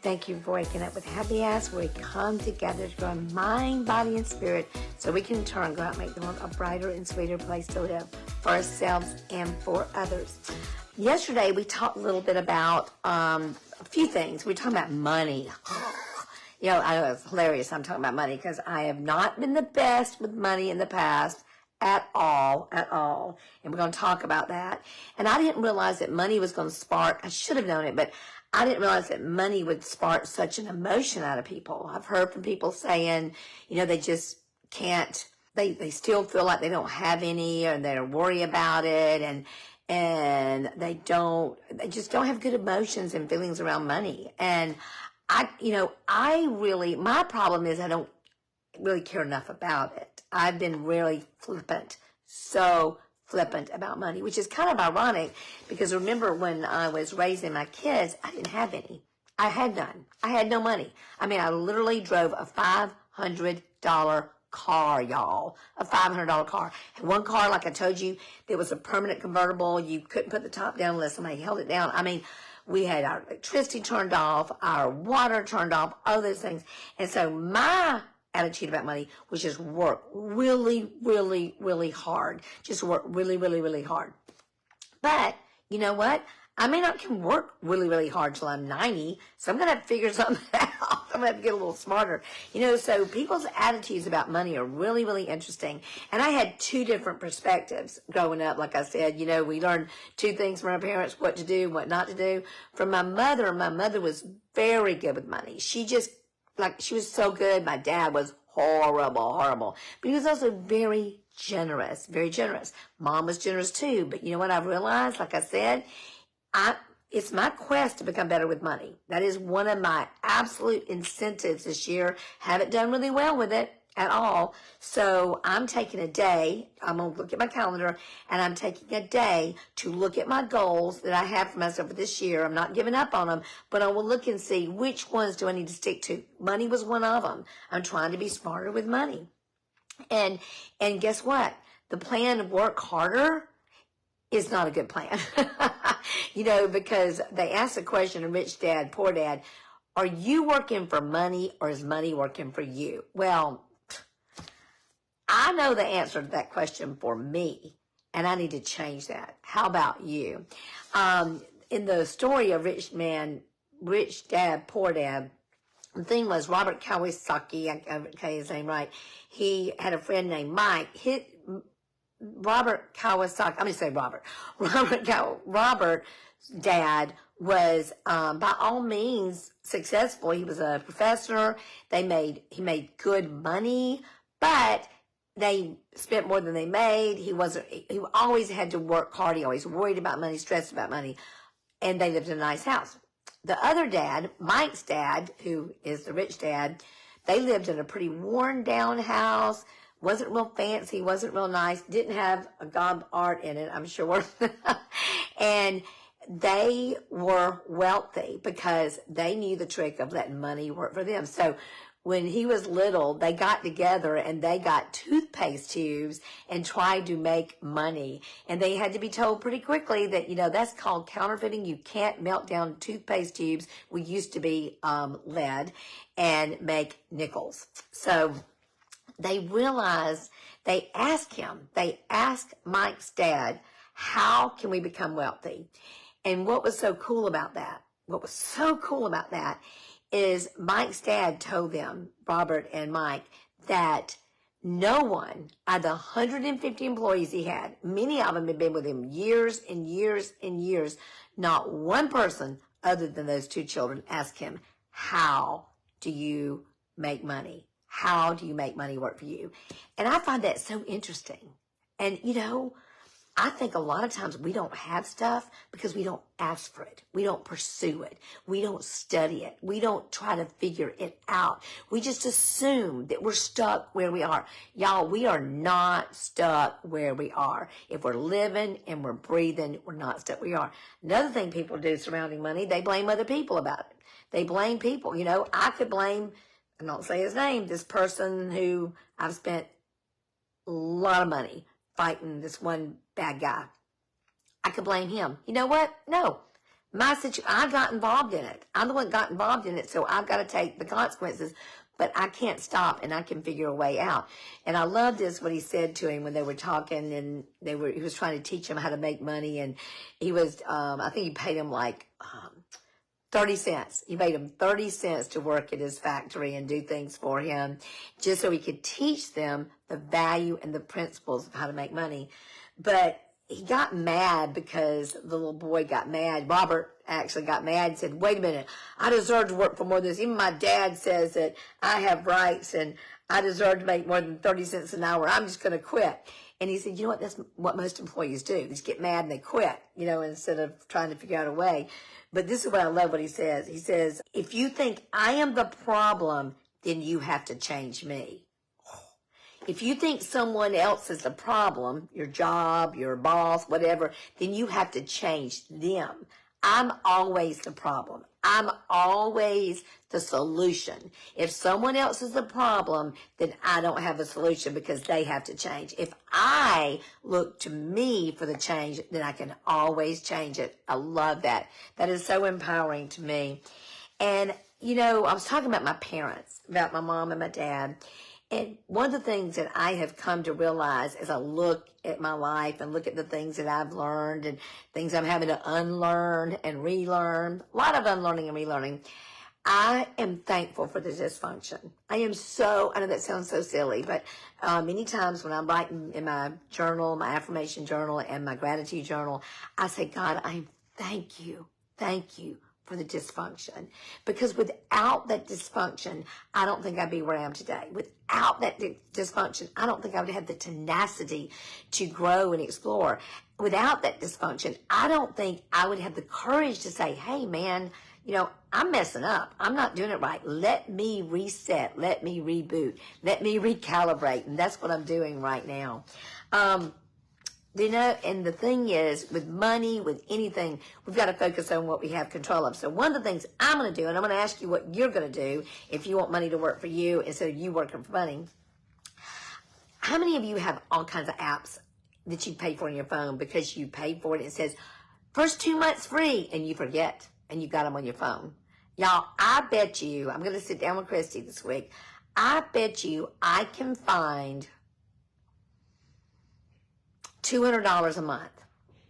Thank you for waking up with Happy Ass, where we come together to grow in mind, body, and spirit so we can in turn go out and make the world a brighter and sweeter place to live for ourselves and for others. Yesterday, we talked a little bit about a few things. We were talking about money. I know it's hilarious I'm talking about money because I have not been the best with money in the past at all. And we're going to talk about that. And I didn't realize that money was going to spark, I should have known it, but I didn't realize that money would spark such an emotion out of people. I've heard from people saying, they just can't, they still feel like they don't have any, or they're worried about it, and they just don't have good emotions and feelings around money. And my problem is I don't really care enough about it. I've been really flippant about money, which is kind of ironic because remember when I was raising my kids, I didn't have any. I had none. I had no money. I mean, I literally drove a $500 car, y'all. A $500 car. And one car, like I told you, that was a permanent convertible. You couldn't put the top down unless somebody held it down. I mean, we had our electricity turned off, our water turned off, all those things. And so my attitude about money was just work really, really, really hard. Just work really, really, really hard. But you know what? I may not can work really, really hard till I'm 90, so I'm going to have to figure something out. I'm going to have to get a little smarter. So people's attitudes about money are really, really interesting. And I had two different perspectives growing up. Like I said, we learned two things from our parents, what to do, what not to do. From my mother was very good with money. She was so good. My dad was horrible. But he was also very generous. Mom was generous too. But you know what I've realized? Like I said, it's my quest to become better with money. That is one of my absolute incentives this year. Haven't done really well with it at all. So I'm taking a day. I'm going to look at my calendar, and I'm taking a day to look at my goals that I have for myself for this year. I'm not giving up on them, but I will look and see which ones do I need to stick to. Money was one of them. I'm trying to be smarter with money. And guess what? The plan to work harder is not a good plan. Because they asked the question of Rich Dad, Poor Dad, are you working for money or is money working for you? Well, I know the answer to that question for me, and I need to change that. How about you? In the story of Rich Dad, Poor Dad, the thing was Robert Kawasaki, I can't say his name right, he had a friend named Mike. Robert's dad was by all means successful. He was a professor. He made good money, but they spent more than they made. He always had to work hard. He always worried about money, stressed about money, and they lived in a nice house. The other dad, Mike's dad, who is the rich dad, they lived in a pretty worn down house. Wasn't real fancy, wasn't real nice, didn't have a gob art in it, I'm sure. And they were wealthy because they knew the trick of letting money work for them. So when he was little, they got together and they got toothpaste tubes and tried to make money. And they had to be told pretty quickly that, that's called counterfeiting. You can't melt down toothpaste tubes, we used to be lead, and make nickels. So they realized, they asked Mike's dad, how can we become wealthy? And what was so cool about that is Mike's dad told them, Robert and Mike, that no one, out of the 150 employees he had, many of them had been with him years and years and years, not one person other than those two children asked him, how do you make money? How do you make money work for you? And I find that so interesting. And, I think a lot of times we don't have stuff because we don't ask for it. We don't pursue it. We don't study it. We don't try to figure it out. We just assume that we're stuck where we are. Y'all, we are not stuck where we are. If we're living and we're breathing, we're not stuck where we are. Another thing people do surrounding money, they blame other people about it. They blame people. I could blame, I don't say his name, this person who I've spent a lot of money fighting this one bad guy. I could blame him. You know what? No. I got involved in it. I'm the one that got involved in it, so I've got to take the consequences. But I can't stop, and I can figure a way out. And I love this, what he said to him when they were talking, and he was trying to teach him how to make money, and he was, I think he paid him like 30 cents. He paid him 30 cents to work at his factory and do things for him, just so he could teach them the value and the principles of how to make money. But he got mad because the little boy got mad. Robert actually got mad and said, wait a minute, I deserve to work for more than this. Even my dad says that I have rights and I deserve to make more than 30 cents an hour. I'm just going to quit. And he said, you know what, that's what most employees do. They just get mad and they quit, instead of trying to figure out a way. But this is what I love what he says. He says, if you think I am the problem, then you have to change me. If you think someone else is the problem, your job, your boss, whatever, then you have to change them. I'm always the problem. I'm always the solution. If someone else is the problem, then I don't have a solution because they have to change. If I look to me for the change, then I can always change it. I love that. That is so empowering to me. And, I was talking about my parents, about my mom and my dad. And one of the things that I have come to realize as I look at my life and look at the things that I've learned and things I'm having to unlearn and relearn, a lot of unlearning and relearning, I am thankful for the dysfunction. I know that sounds so silly, but many times when I'm writing in my journal, my affirmation journal and my gratitude journal, I say, God, I thank you for the dysfunction. Because without that dysfunction, I don't think I'd be where I am today. Without that dysfunction, I don't think I would have the tenacity to grow and explore. Without that dysfunction, I don't think I would have the courage to say, hey man, I'm messing up. I'm not doing it right. Let me reset. Let me reboot. Let me recalibrate. And that's what I'm doing right now. And the thing is, with money, with anything, we've got to focus on what we have control of. So one of the things I'm going to do, and I'm going to ask you what you're going to do if you want money to work for you instead of you working for money. How many of you have all kinds of apps that you pay for on your phone because you paid for it? It says, first 2 months free, and you forget, and you got them on your phone. Y'all, I bet you, I'm going to sit down with Christy this week, I bet you I can find $200 a month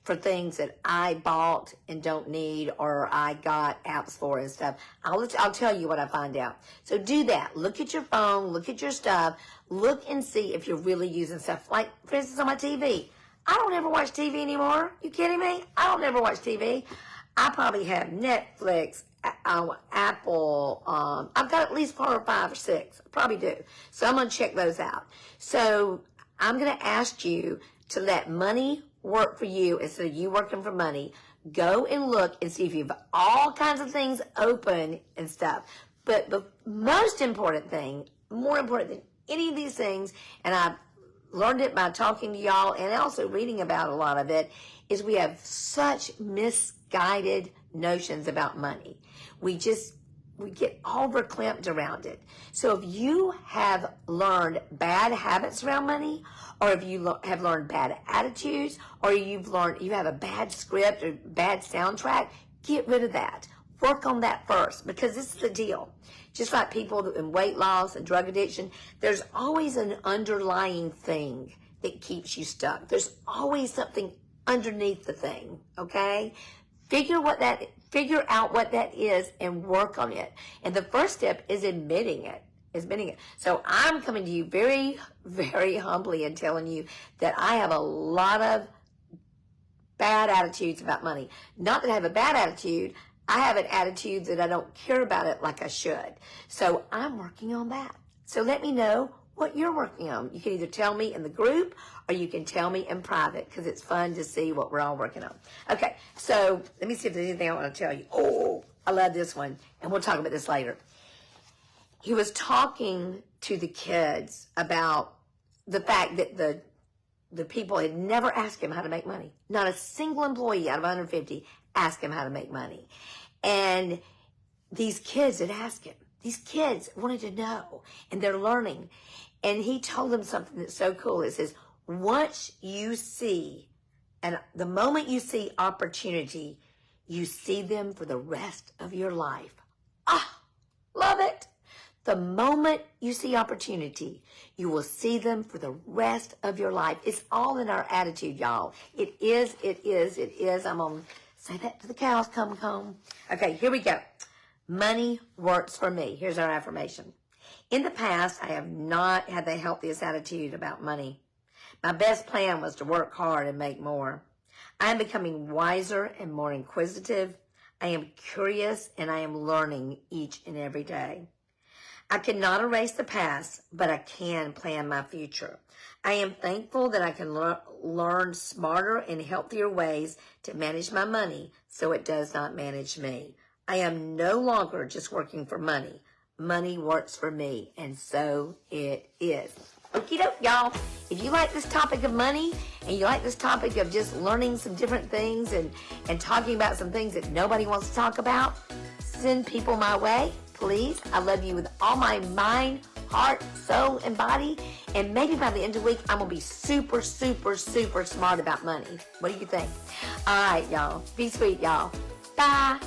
for things that I bought and don't need, or I got apps for and stuff. I'll tell you what I find out. So do that. Look at your phone. Look at your stuff. Look and see if you're really using stuff. Like, for instance, on my TV. I don't ever watch TV anymore. You kidding me? I don't ever watch TV. I probably have Netflix, Apple. I've got at least 4 or 5 or 6. I probably do. So I'm going to check those out. So I'm going to ask you to let money work for you instead of you working for money. Go and look and see if you have all kinds of things open and stuff. But the most important thing, more important than any of these things, and I've learned it by talking to y'all and also reading about a lot of it, is we have such misguided notions about money. We get all verklempt around it. So if you have learned bad habits around money, or if you have learned bad attitudes, or you have a bad script or bad soundtrack, get rid of that. Work on that first, because this is the deal. Just like people in weight loss and drug addiction, there's always an underlying thing that keeps you stuck. There's always something underneath the thing, okay? Figure out what that is and work on it. And the first step is admitting it. So I'm coming to you very, very humbly and telling you that I have a lot of bad attitudes about money. Not that I have a bad attitude. I have an attitude that I don't care about it like I should. So I'm working on that. So let me know what you're working on. You can either tell me in the group or you can tell me in private, because it's fun to see what we're all working on. Okay, so let me see if there's anything I want to tell you. Oh, I love this one, and we'll talk about this later. He was talking to the kids about the fact that the people had never asked him how to make money. Not a single employee out of 150 asked him how to make money. And these kids had asked him. These kids wanted to know, and they're learning. And he told them something that's so cool. It says, once you see, and the moment you see opportunity, you see them for the rest of your life. Ah, love it. The moment you see opportunity, you will see them for the rest of your life. It's all in our attitude, y'all. It is. I'm going to say that to the cows come home. Okay, here we go. Money works for me. Here's our affirmation. In the past, I have not had the healthiest attitude about money. My best plan was to work hard and make more. I am becoming wiser and more inquisitive. I am curious and I am learning each and every day. I cannot erase the past, but I can plan my future. I am thankful that I can learn smarter and healthier ways to manage my money so it does not manage me. I am no longer just working for money. Money works for me, and so it is. Okie doke, y'all. If you like this topic of money and you like this topic of just learning some different things and talking about some things that nobody wants to talk about, send people my way, please. I love you with all my mind, heart, soul, and body. And maybe by the end of the week, I'm going to be super, super, super smart about money. What do you think? All right, y'all. Be sweet, y'all. Bye.